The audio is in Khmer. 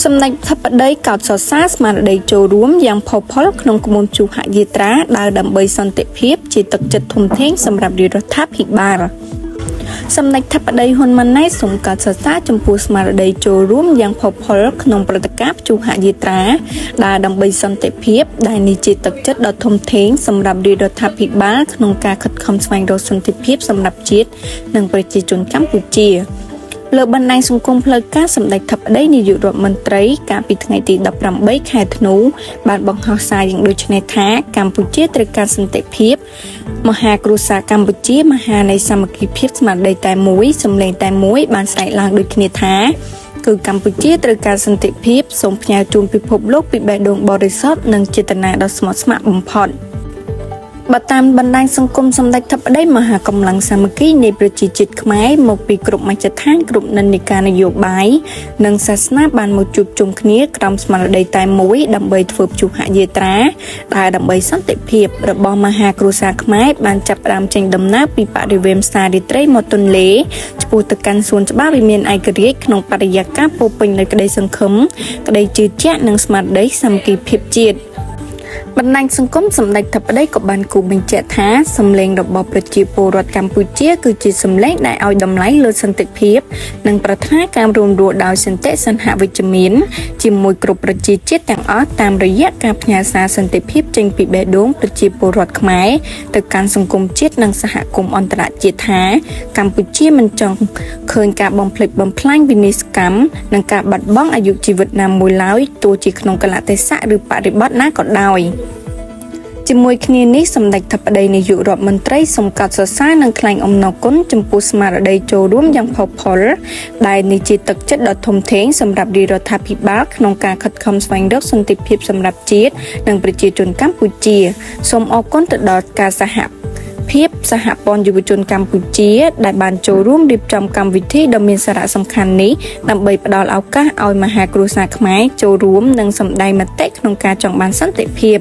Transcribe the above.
សម្ដេចធិបតីកោតសរសើរស្មារតីចូលរួមយ៉ាងផុសផុលក្នុងគម្រោងជួហយាត្រាដើរដើម្បីសន្តិភាពជាទឹកចិត្តធំធេងសម្រាប់រដ្ឋាភិបាលសម្ដេចធិបតីហ៊ុនម៉ាណែតសូមកោតសរសើរចំពោះស្មារតីចូលរួមយ៉ាងផុសផុលក្នុងព្រឹត្តិការណ៍ជួហយាត្រាដើរដើម្បីសន្តិភាពដែលនេះជាទឹកចិត្តដ៏ធំធេងសម្រាប់រដ្ឋាភិបាលក្នុងការខិតខំស្វែងរកសន្តិភាពសម្រាប់ជាតិនិងប្រជាជនកម្ពុជាលើបណ្ដាញសង្គមផ្លូវការសម្ដេចធិបតីនាយករដ្ឋមន្ត្រីកាលពីថ្ងៃទី18ខែធ្នូបានបង្ហោះសារយ៉ាងដូចនេះថាកម្ពុជាត្រូវការសន្តិភាពមហាគ្រួសារកម្ពុជាមហានៃសាមគ្គីភាពស្មារតីតែមួយសម្លេងតែមួយបានស្ដែងឡើងដូចគ្នាថាគឺកម្ពុជាត្រូវការសន្តិភាពសូមផ្ញើជូនពិភពលោកពីបេះដូងបរិសុទ្ធនិងចេតនាដ៏ស្មោះស្ម័គ្របំផុតបើតាមបណ្ដាញសង្គមសម្ដេចធិបតីមហាកម្លាំងសាមគ្គីនៃប្រជាជាតិខ្មែរមកពីគ្រប់មជ្ឈដ្ឋានគ្រប់និន្នាការនយោបាយនិងសាសនាបានមកជួបជុំគ្នាក្រោមស្មារតីតែមួយដើម្បីធ្វើព្យុហយាត្រាដែលដើម្បីសន្តិភាពរបស់មហាគ្រួសារខ្មែរបានចាប់ផ្ដើមចេញដំណើរពីបរិវេណផ្សាររាត្រីមកទន្លេឆ្ពោះទៅកាន់សួនច្បារវិមានឯករាជ្យក្នុងបរិយាកាសពោរពេញដោយក្តីសង្ឃឹមក្តីជឿជាក់និងស្មារតីសាមគ្គីភាពជាតិបណ្ដាញសង្គមសម្ដេចធិបតីក៏បានគូបញ្ជាក់ថាសម្លេងរបស់ប្រជាពលរដ្ឋកម្ពុជាគឺជាសម្លេងដែលឲ្យតម្លៃលើសន្តិភាពនិងប្រាថ្នាការរួមរស់ដោយសន្តិសន្ហវិជ្ជមានជាមួយគ្រប់ប្រជាជាតិទាំងអស់តាមរយៈការផ្ញើសារសន្តិភាពចេញពីបេះដូងប្រជាពលរដ្ឋខ្មែរទៅកាន់សង្គមជាតិនិងសហគមន៍អន្តរជាតិថាកម្ពុជាមិនចង់ឃើញការបំផ្លិចបំផ្លាញវិនាសកម្មនិងការបាត់បង់អាយុជីវិតណាមួយឡើយទោះជាក្នុងកលៈទេសៈឬបរិបទណាក៏ដោយជាមួយគ្នានេះសម្ដេចធិបតីនាយករដ្ឋមន្ត្រីសូមកោតសរសើរនិងថ្លែងអំណរគុណចំពោះស្មារតីចូលរួមយ៉ាងផុសផុលដែលនេះជាទឹកចិត្តដ៏ធំធេងសម្រាប់រដ្ឋាភិបាលក្នុងការខិតខំស្វែងរកសន្តិភាពសម្រាប់ជាតិនិងប្រជាជនកម្ពុជាសូមអរគុណទៅដល់ការសហព័ន្ធយុវជនកម្ពុជាដែលបានចូលរួមរៀបចំកម្មវិធីដ៏មានសារៈសំខាន់នេះដើម្បីផ្ដល់ឱកាសឲ្យមហាគ្រួសារខ្មែរចូលរួមនិងសម្ដែងមតិក្នុងការចង់បានសន្តិភាព